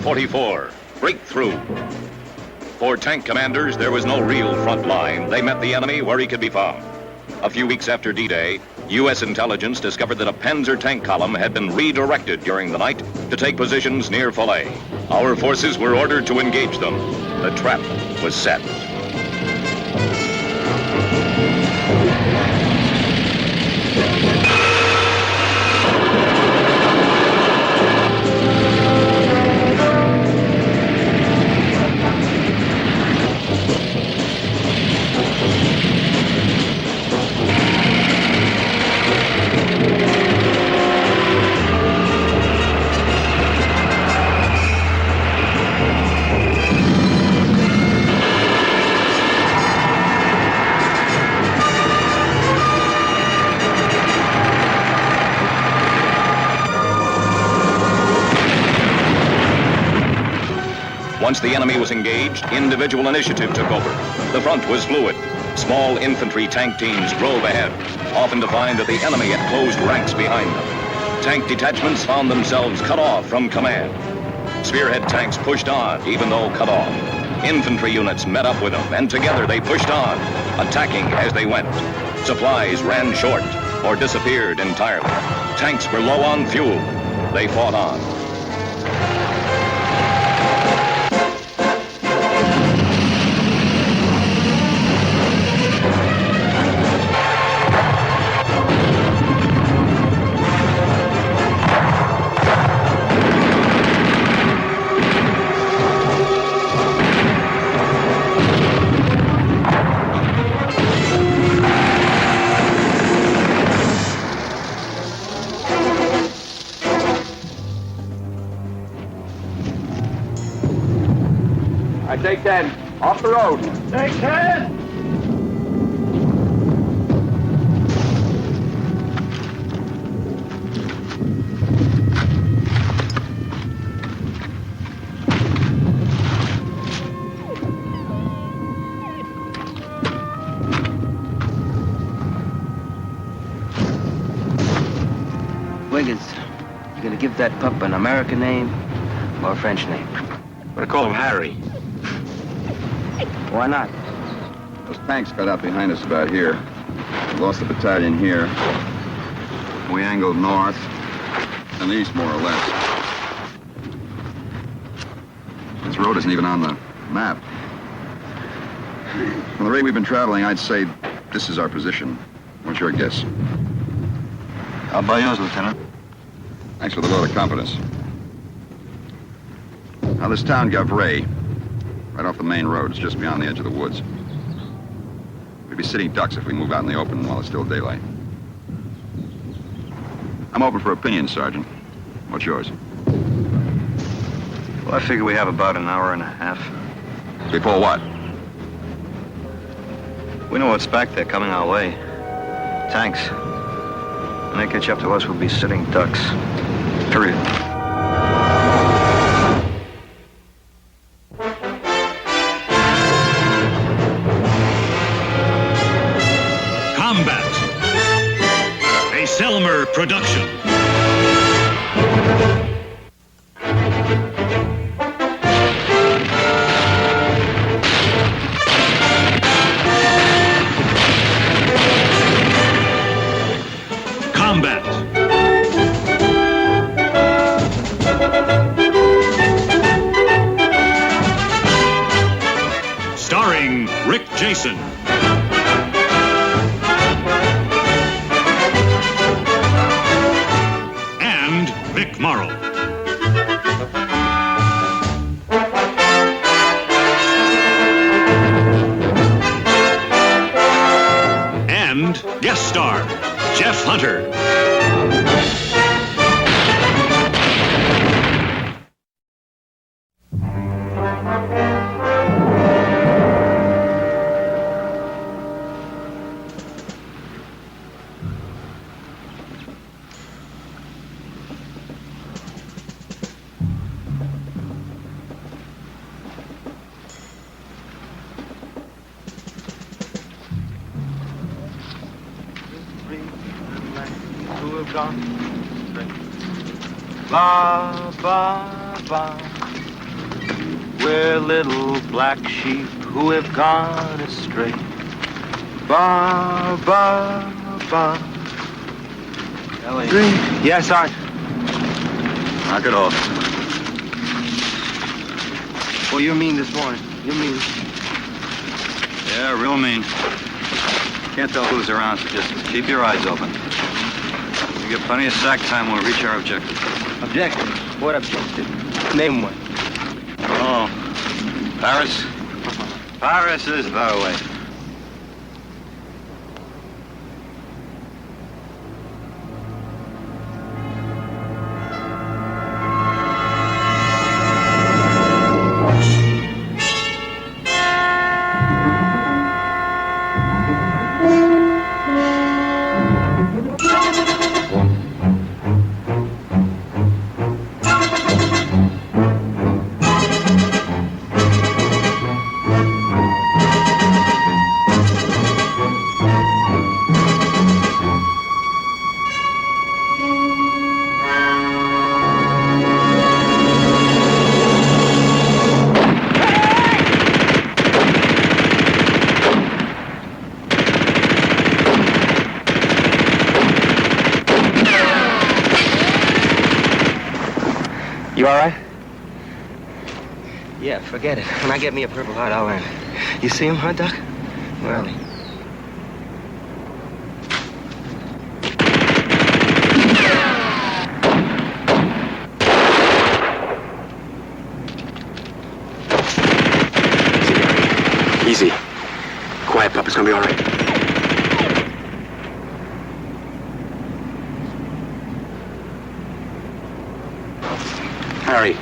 1944, breakthrough. For tank commanders, there was no real front line. They met the enemy where he could be found. A few weeks after D-Day, U.S. intelligence discovered that a Panzer tank column had been redirected during the night to take positions near Falaise. Our forces were ordered to engage them. The trap was set. Once the enemy was engaged, individual initiative took over. The front was fluid. Small infantry tank teams drove ahead, often to find that the enemy had closed ranks behind them. Tank detachments found themselves cut off from command. Spearhead tanks pushed on, even though cut off. Infantry units met up with them, and together they pushed on, attacking as they went. Supplies ran short or disappeared entirely. Tanks were low on fuel. They fought on. Take 10. Off the road. Take 10. Wiggins, you gonna give that pup an American name or a French name? But I call him Harry. Why not? Those tanks got out behind us about here. We lost the battalion here. We angled north and east, more or less. This road isn't even on the map. From the rate we've been traveling, I'd say this is our position. What's your guess? I'll buy yours, Lieutenant. Thanks for the vote of confidence. Now, this town, Gavray, right off the main road. It's just beyond the edge of the woods. We'd be sitting ducks if we move out in the open while it's still daylight. I'm open for opinion, Sergeant. What's yours? Well, I figure we have about an hour and a half. Before what? We know what's back there coming our way. Tanks. When they catch up to us, we'll be sitting ducks. Period. Combate, a Selmer production. Combate. Starring Rick Jason. Vic Morrow. And guest star, Jeff Hunter. Who have gone? La ba ba We're little black sheep who have gone astray. Ba, ba, ba. Three. Yes, Sergeant. Knock it off. Well, you're mean this morning. You're mean. Yeah, real mean. Can't tell who's around, so just keep your eyes open. We get plenty of sack time when we reach our objective. Objective? What objective? Name one. Oh, Paris? Paris is far away. You all right? Yeah, forget it. When I get me a Purple Heart, I'll land. You see him, huh, Doc? Where are they? Easy. Quiet, pup. It's gonna be all right. Harry.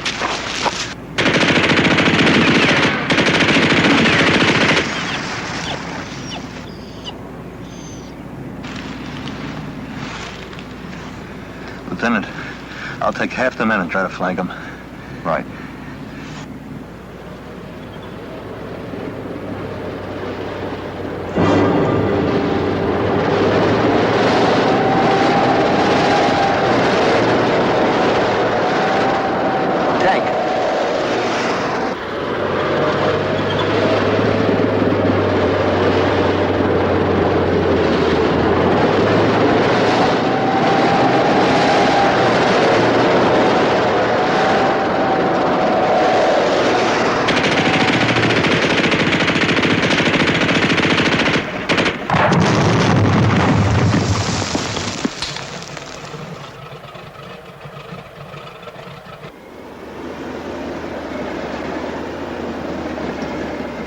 Lieutenant, I'll take half the men and try to flank them. Right.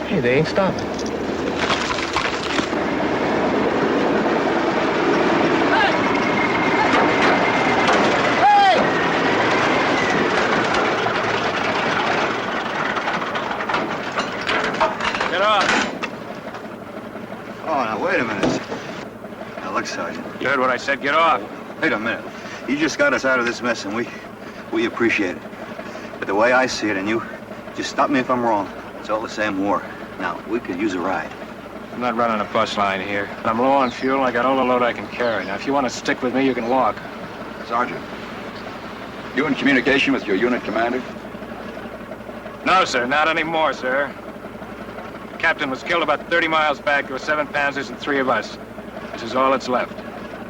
Hey, they ain't stopping. Get off. Oh, now, wait a minute. Now, look, Sergeant. You heard what I said. Get off. Wait a minute. You just got us out of this mess, and we appreciate it. But the way I see it, and you, just stop me if I'm wrong. It's all the same war. Now, we could use a ride. I'm not running a bus line here. I'm low on fuel, and I got all the load I can carry. Now, if you want to stick with me, you can walk. Sergeant, you in communication with your unit commander? No, sir, not anymore, sir. The captain was killed about 30 miles back. There were 7 Panzers and 3 of us. This is all that's left.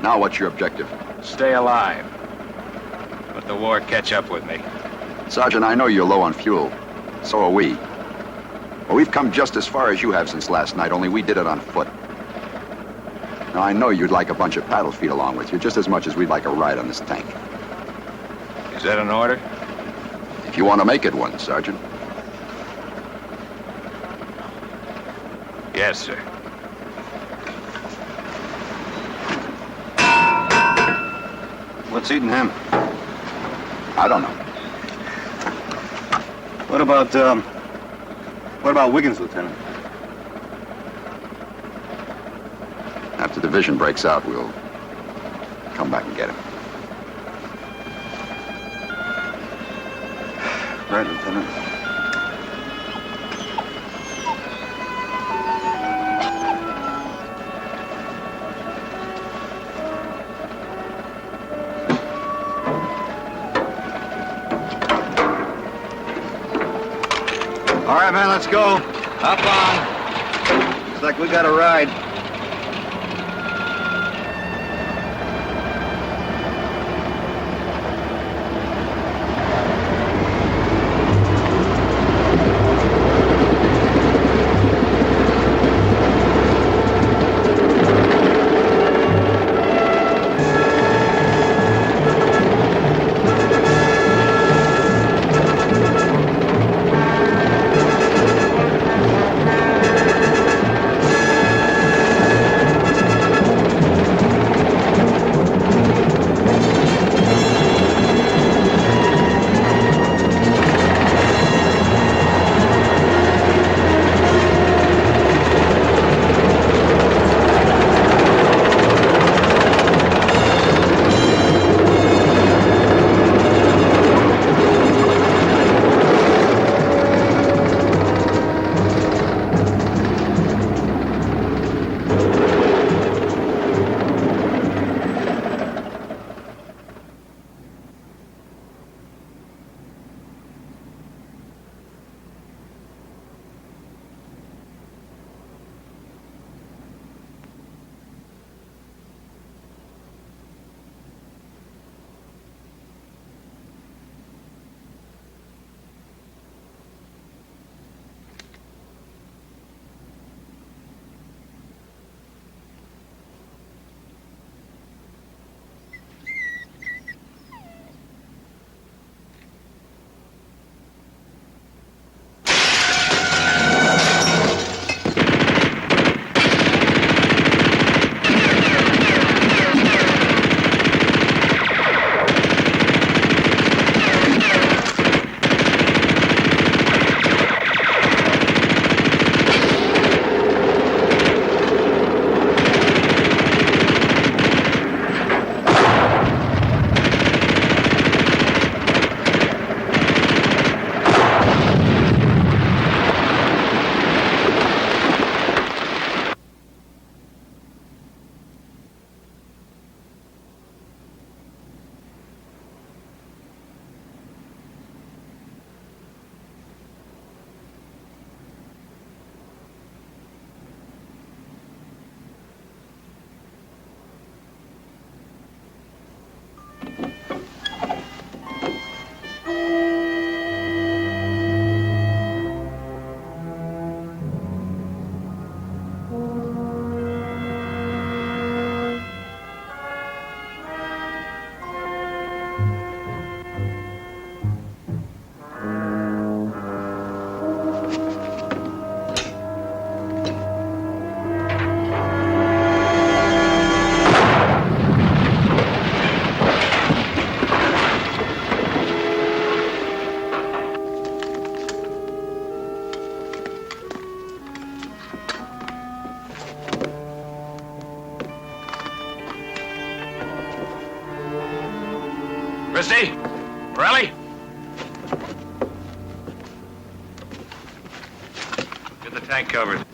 Now what's your objective? Stay alive. Let the war catch up with me. Sergeant, I know you're low on fuel. So are we. Well, we've come just as far as you have since last night, only we did it on foot. Now, I know you'd like a bunch of paddle feet along with you, just as much as we'd like a ride on this tank. Is that an order? If you want to make it one, Sergeant. Yes, sir. What's eating him? I don't know. What about Wiggins, Lieutenant? After the division breaks out, we'll come back and get him. Right, Lieutenant. All right, man, let's go. Hop on. Looks like we got a ride. Christie? Morelli? Get the tank covered.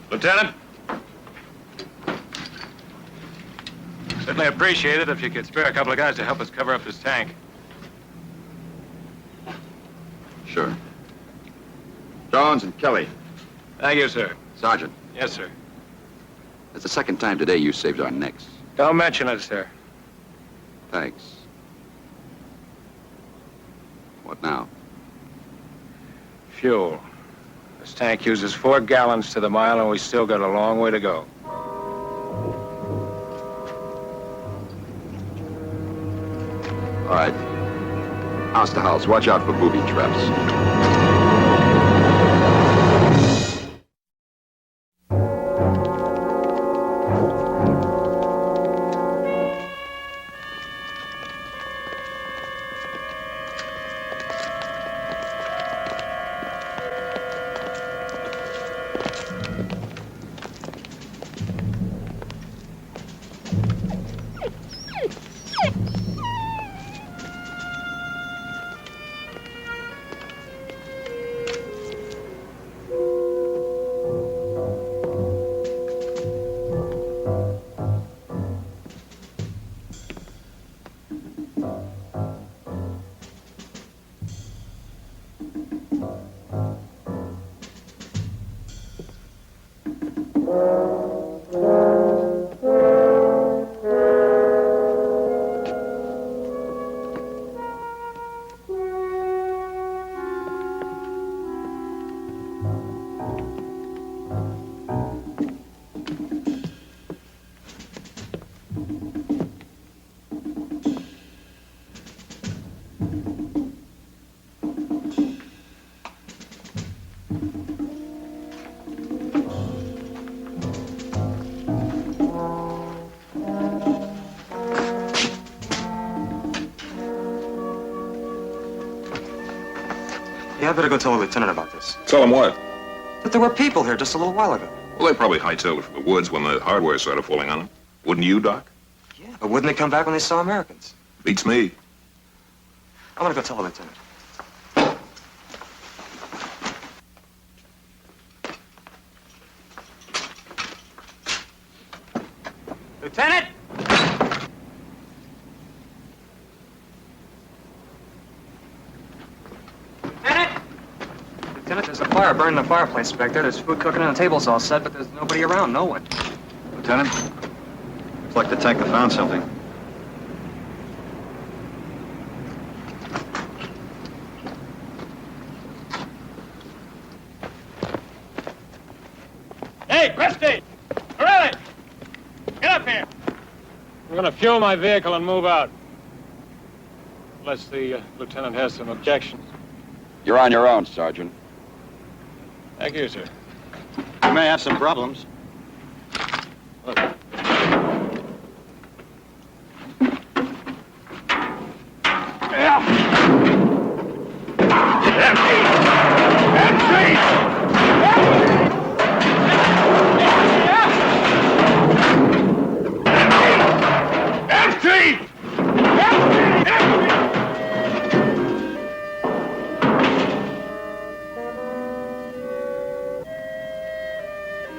Lieutenant? Certainly appreciate it if you could spare a couple of guys to help us cover up this tank. Sure. Jones and Kelly. Thank you, sir. Sergeant, Yes, sir. it's the second time today you saved our necks. Don't mention it, sir. Thanks. What now? Fuel. This tank uses 4 gallons to the mile, and we still got a long way to go. All right. House to house. Watch out for booby traps. Yeah, I better go tell the lieutenant about this. Tell him what? But there were people here just a little while ago. Well, they probably hightailed it from the woods when the hardware started falling on them. Wouldn't you, Doc? Yeah, but wouldn't they come back when they saw Americans? Beats me. I'm gonna go tell the lieutenant. Lieutenant! Lieutenant, there's a fire burning the fireplace back there. There's food cooking and the table's all set, but there's nobody around, no one. Lieutenant, it's like the tanker found something. Hey, Christie! Morelli! Get up here! I'm gonna fuel my vehicle and move out. Unless the lieutenant has some objections. You're on your own, Sergeant. Thank you, sir. We may have some problems. Look.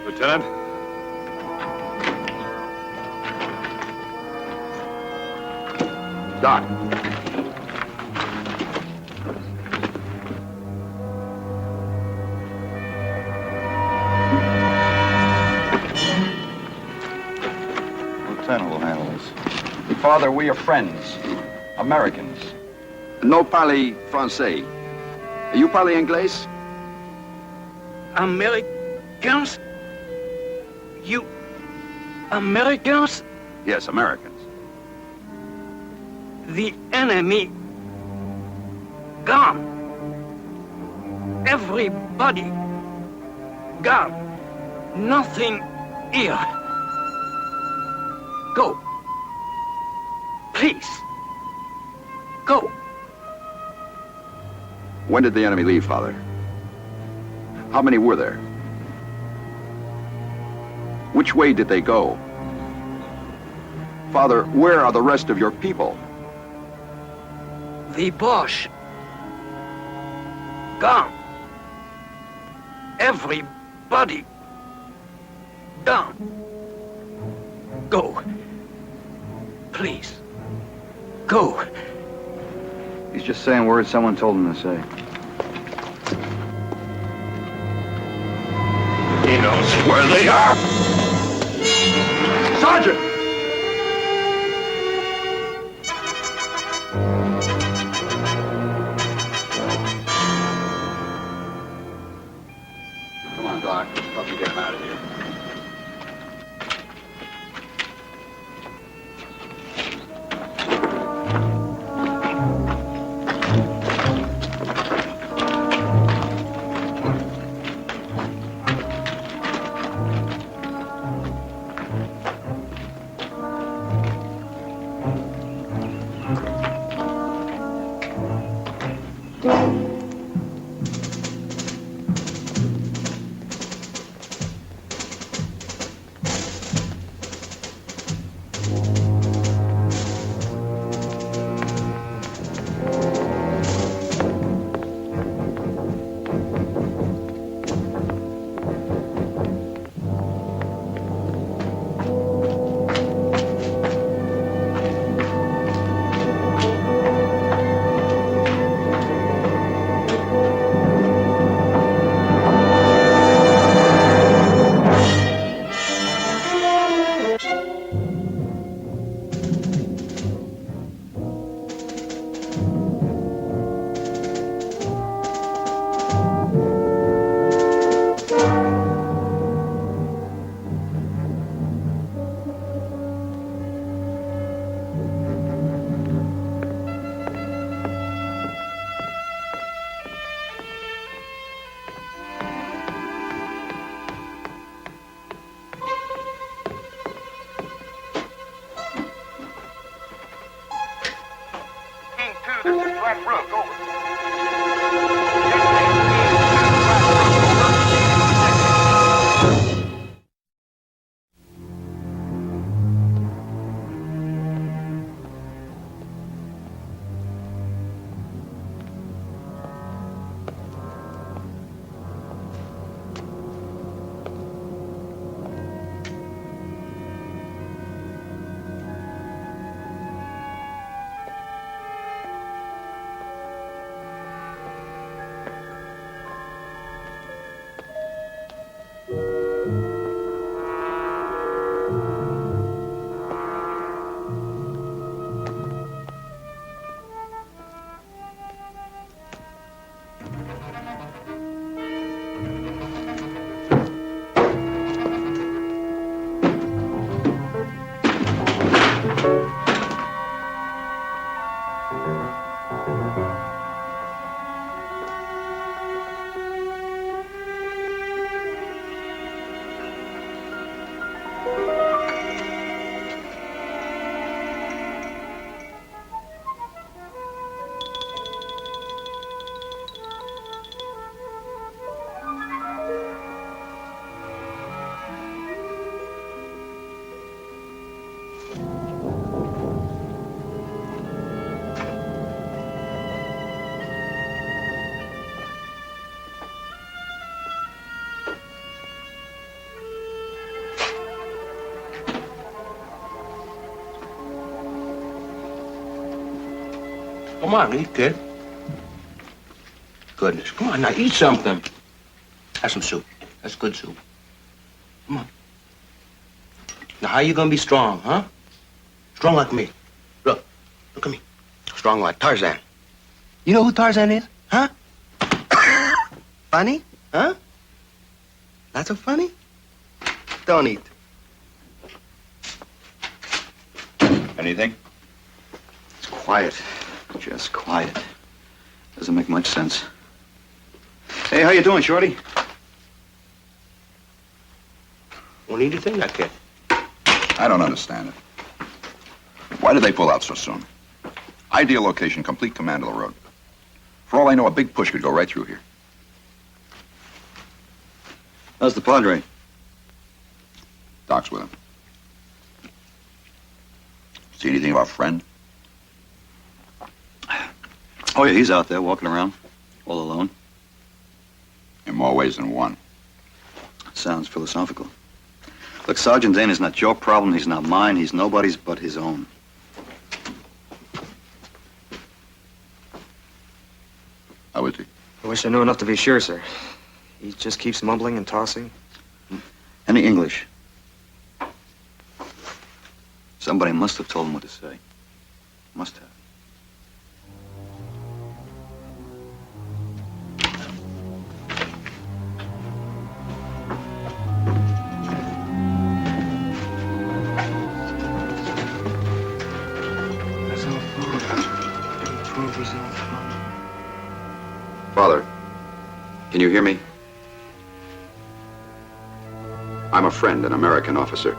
Lieutenant? Doc. Lieutenant will handle this. Father, we are friends. Americans. No parle français. You parle anglais? Americans? You Americans? Yes, Americans. The enemy gone. Everybody gone. Nothing here. Go. Please. Go. When did the enemy leave, Father? How many were there? Which way did they go? Father, where are the rest of your people? The Bosch. Gone. Everybody. Gone. Go. Please. Go. He's just saying words someone told him to say. He knows where they are. Sergeant! Come on, Doc. Help me get him out of here. Come on, eat, kid. Goodness, come on, now eat something. Have some soup. That's good soup. Come on. Now, how you gonna be strong, huh? Strong like me. Look at me. Strong like Tarzan. You know who Tarzan is, huh? Funny, huh? Not so funny? Don't eat. Anything? It's quiet. Just quiet. Doesn't make much sense. Hey, how you doing, Shorty? What do you think, that kid? I don't understand it. Why did they pull out so soon? Ideal location, complete command of the road. For all I know, a big push could go right through here. How's the Padre? Doc's with him. See anything of our friend? Oh, yeah, he's out there walking around, all alone. In more ways than one. Sounds philosophical. Look, Sergeant Dane is not your problem. He's not mine. He's nobody's but his own. How is he? I wish I knew enough to be sure, sir. He just keeps mumbling and tossing. Any English? Somebody must have told him what to say. Must have. Father, can you hear me? I'm a friend, an American officer.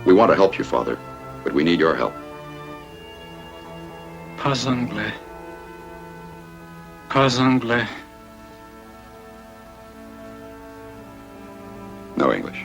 We want to help you, Father, but we need your help. Pas anglais. Pas anglais. No English.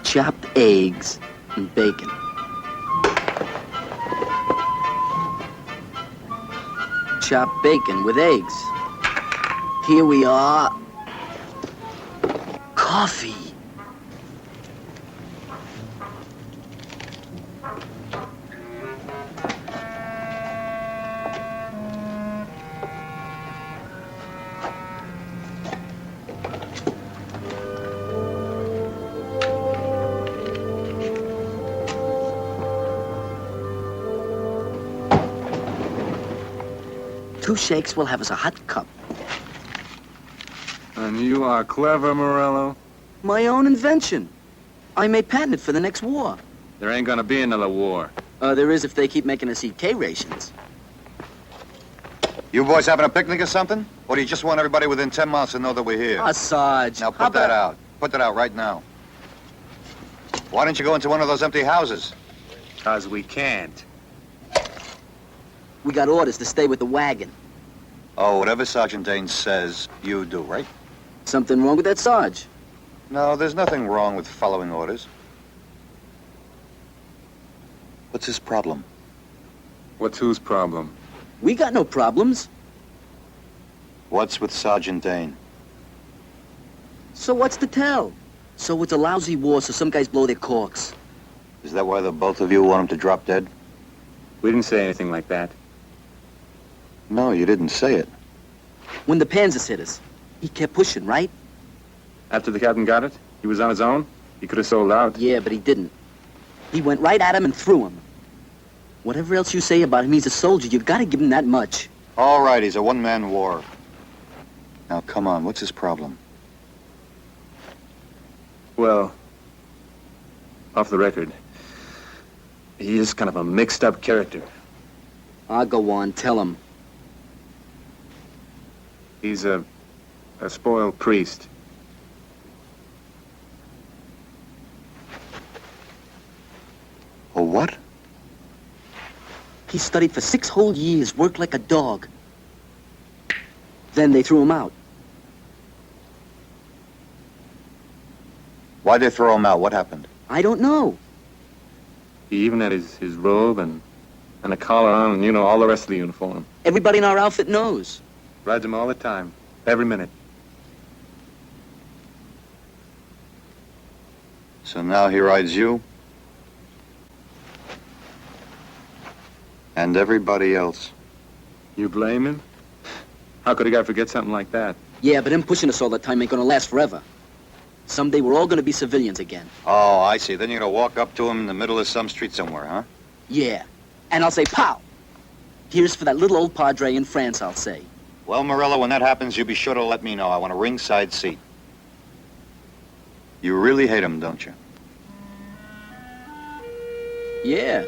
Chopped eggs and bacon. Chopped bacon with eggs. Here we are. Coffee. Two shakes will have us a hot cup. And you are clever, Morello. My own invention. I may patent it for the next war. There ain't gonna be another war. There is if they keep making us eat K rations. You boys having a picnic or something? Or do you just want everybody within 10 miles to know that we're here? Sarge. Now put that out. Put that out right now. Why don't you go into one of those empty houses? 'Cause we can't. We got orders to stay with the wagon. Oh, whatever Sergeant Dane says, you do, right? Something wrong with that, Sarge? No, there's nothing wrong with following orders. What's his problem? What's whose problem? We got no problems. What's with Sergeant Dane? So what's to tell? So it's a lousy war, so some guys blow their corks. Is that why the both of you want him to drop dead? We didn't say anything like that. No, you didn't say it. When the Panzers hit us, he kept pushing, right? After the captain got it, he was on his own. He could have sold out. Yeah, but he didn't. He went right at him and threw him. Whatever else you say about him, he's a soldier. You gotta give him that much. All right, he's a one-man war. Now, come on, what's his problem? Well, off the record, he is kind of a mixed-up character. I'll go on, tell him. He's a spoiled priest. A what? He studied for 6 whole years, worked like a dog. Then they threw him out. Why'd they throw him out? What happened? I don't know. He even had his robe and a collar on and, you know, all the rest of the uniform. Everybody in our outfit knows. Rides him all the time, every minute. So now he rides you? And everybody else. You blame him? How could a guy forget something like that? Yeah, but him pushing us all the time ain't gonna last forever. Someday we're all gonna be civilians again. Oh, I see. Then you're gonna walk up to him in the middle of some street somewhere, huh? Yeah. And I'll say, pow! Here's for that little old padre in France, I'll say. Well, Morello, when that happens, you be sure to let me know. I want a ringside seat. You really hate him, don't you? Yeah.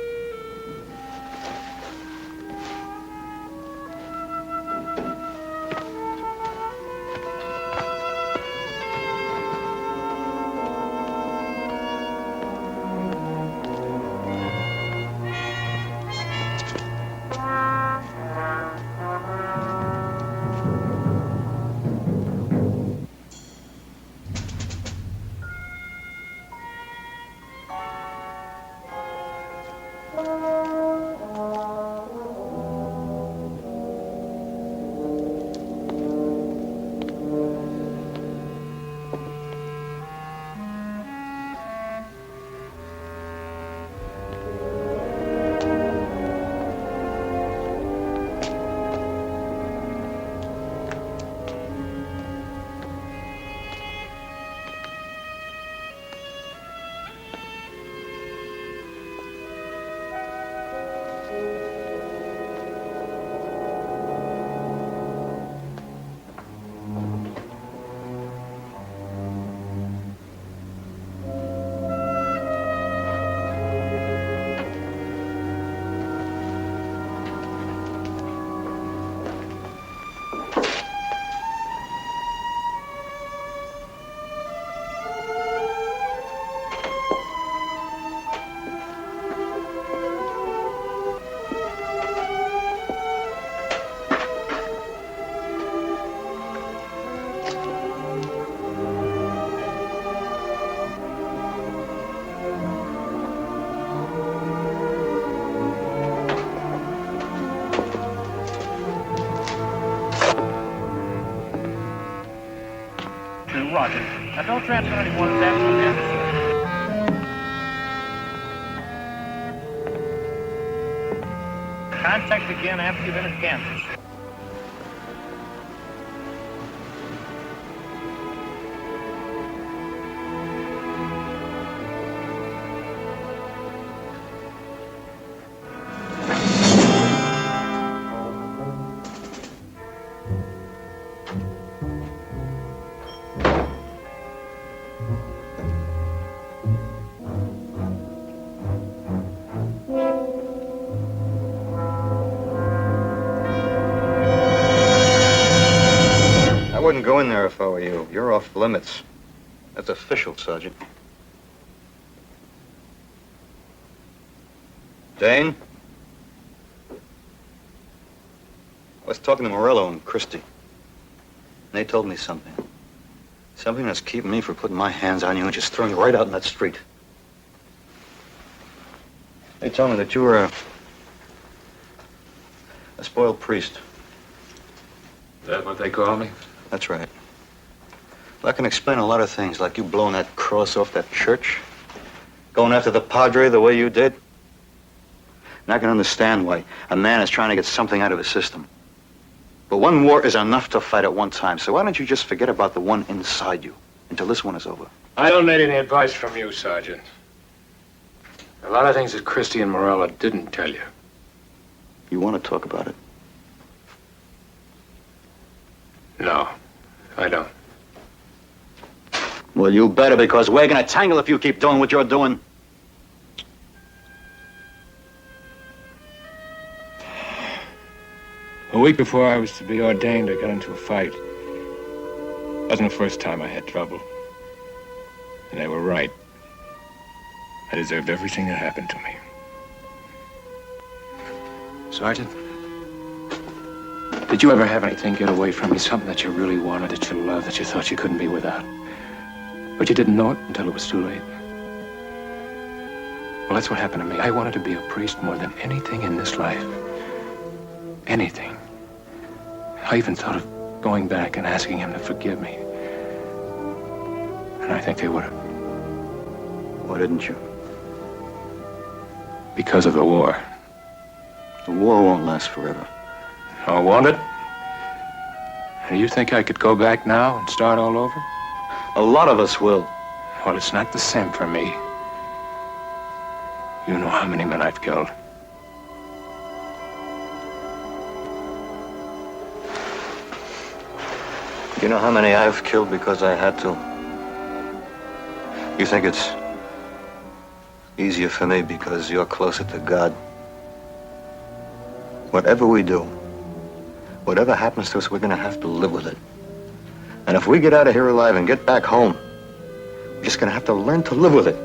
Roger. Now don't transfer any more than that from there. Contact again after you've been at Kansas. wouldn't go in there if I were you. You're off limits. That's official, Sergeant. Dane? I was talking to Morello and Christie. And they told me something. Something that's keeping me from putting my hands on you and just throwing you right out in that street. They told me that you were a spoiled priest. Is that what they call me? That's right. Well, I can explain a lot of things, like you blowing that cross off that church, going after the padre the way you did. And I can understand why a man is trying to get something out of his system. But one war is enough to fight at one time, so why don't you just forget about the one inside you until this one is over? I don't need any advice from you, Sergeant. A lot of things that Christie and Morello didn't tell you. You want to talk about it? No, I don't. Well, you better, because we're gonna tangle if you keep doing what you're doing. A week before I was to be ordained, I got into a fight. It wasn't the first time I had trouble. And they were right. I deserved everything that happened to me. Sergeant, did you ever have anything get away from you? Something that you really wanted, that you loved, that you thought you couldn't be without? But you didn't know it until it was too late. Well, that's what happened to me. I wanted to be a priest more than anything in this life. Anything. I even thought of going back and asking him to forgive me. And I think they would have. Why didn't you? Because of the war. The war won't last forever. Oh, won't it? And you think I could go back now and start all over? A lot of us will. Well, it's not the same for me. You know how many men I've killed. You know how many I've killed because I had to? You think it's easier for me because you're closer to God? Whatever we do, whatever happens to us, we're gonna have to live with it. And if we get out of here alive and get back home, we're just gonna have to learn to live with it.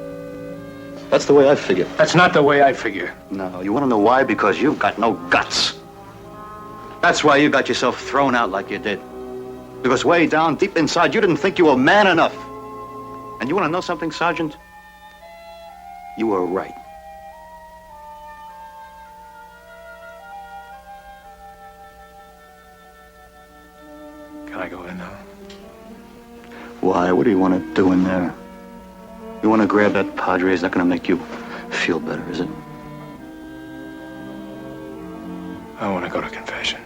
That's the way I figure. That's not the way I figure. No, you wanna know why? Because you've got no guts. That's why you got yourself thrown out like you did. Because way down, deep inside, you didn't think you were man enough. And you wanna know something, Sergeant? You were right. Can I go in now? Why? What do you want to do in there? You want to grab that padre? It's not going to make you feel better, is it? I want to go to confession.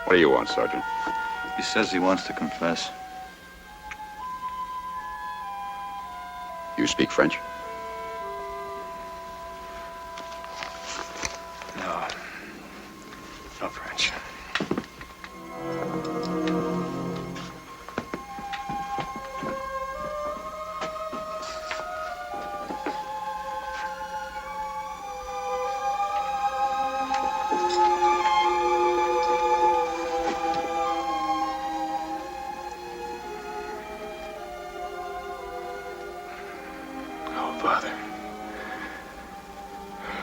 What do you want, Sergeant? He says he wants to confess. You speak French? No. No French. Father,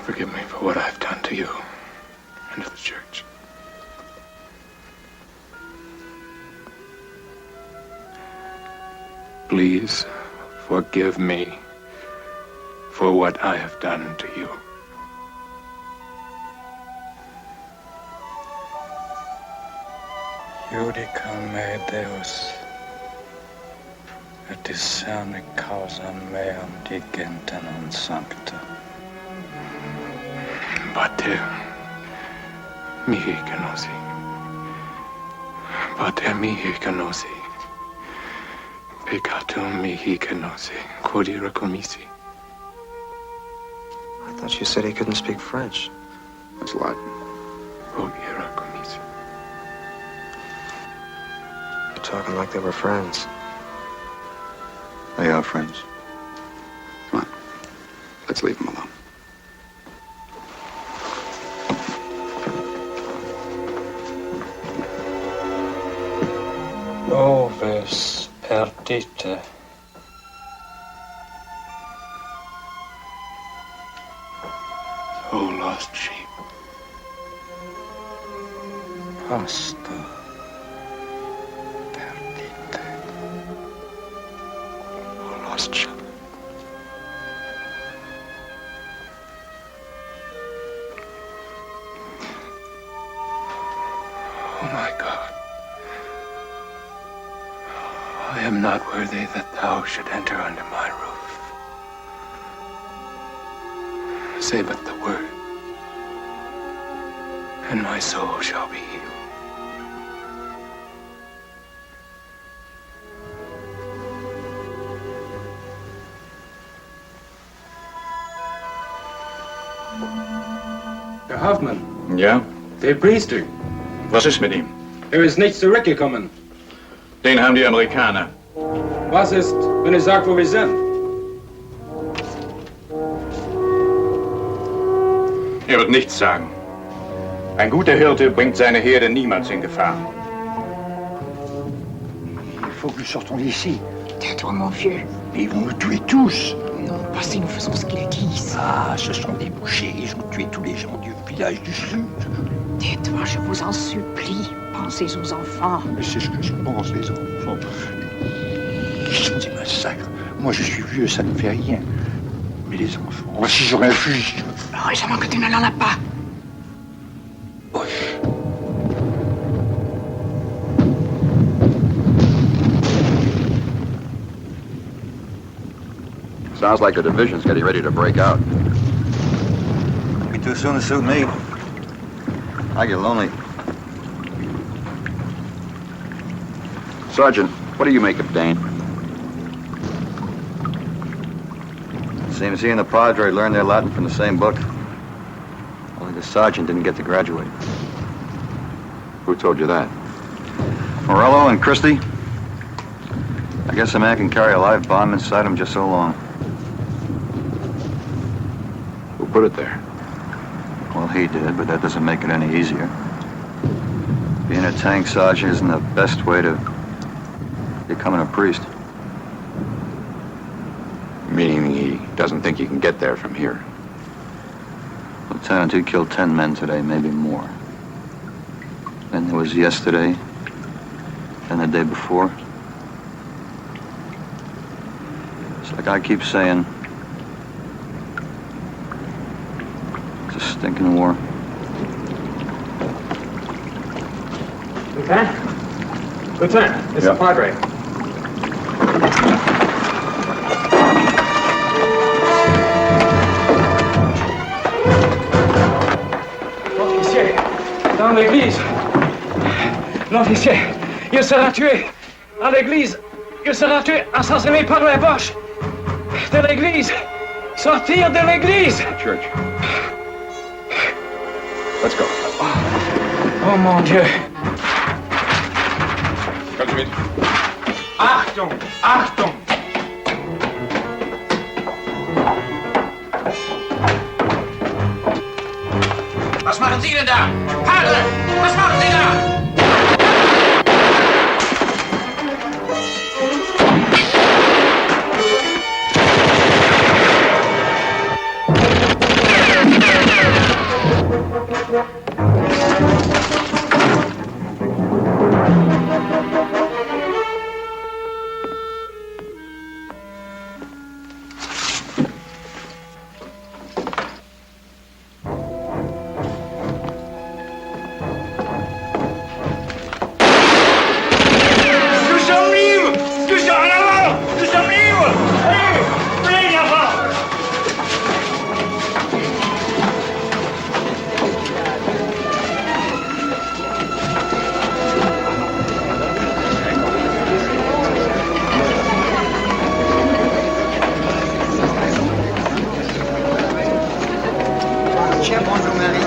forgive me for what I've done to you and to the church. Please forgive me for what I have done to you. Judica me Deus. Et discerne causam meam digente non sancta. Pater mihi canosi. Pater mihi canosi. Peccatum mihi canose, quod ira commisi. I thought you said he couldn't speak French. That's Latin. Quod ira commisi. You're talking like they were friends. They are friends. Come on. Let's leave him alone. Oves perdite. Oh, lost sheep. Pasta. Perdite. Oh, lost sheep. Oh, my God. I am not worthy that thou should enter under my roof. Say but the word, and my soul shall be healed. Herr Hoffmann, Ja? der Priester. Was ist mit ihm? Ist nicht zurückgekommen. Den haben die Amerikaner. Was ist, wenn ich sage, wo wir sind? Er wird nichts sagen. Ein guter Hirte bringt seine Herde niemals in Gefahr. Il faut que nous sortons d'ici. Tais-toi, mon vieux. Ils vont nous tuer tous. Non, pas si nous faisons ce qu'ils disent. Ah, ce sont des bouchers. Ils ont tué tous les gens du village du Sud. Tais-toi, je vous en supplie. Pensez aux enfants. Mais c'est ce que je pense, les enfants. Ils sont des massacres. Moi, je suis vieux, ça ne fait rien. Mais les enfants, si j'aurais un fusil... Heureusement que tu ne l'en as pas. Sounds like the division's getting ready to break out. Be too soon to suit me. I get lonely. Sergeant, what do you make of Dane? Seems he and the Padre learned their Latin from the same book. Only the sergeant didn't get to graduate. Who told you that? Morello and Christie. I guess a man can carry a live bomb inside him just so long. Who put it there? Well, he did, but that doesn't make it any easier. Being a tank sergeant isn't the best way to becoming a priest. Meaning he doesn't think you can get there from here. Lieutenant, he killed 10 men today, maybe more. Then there was yesterday, and the day before. It's like I keep saying, it's a stinking war. Lieutenant? Lieutenant, it's the Padre. L'officier, dans l'église. L'officier, il sera tué. À l'église, il sera tué, assassiné par les Boches. De l'église. Sortir de l'église. Church. Let's go. Oh mon Dieu. Come to me. Achtung! Achtung! Was machen Sie denn da? Padre, was machen Sie da? Bonjour, Marie.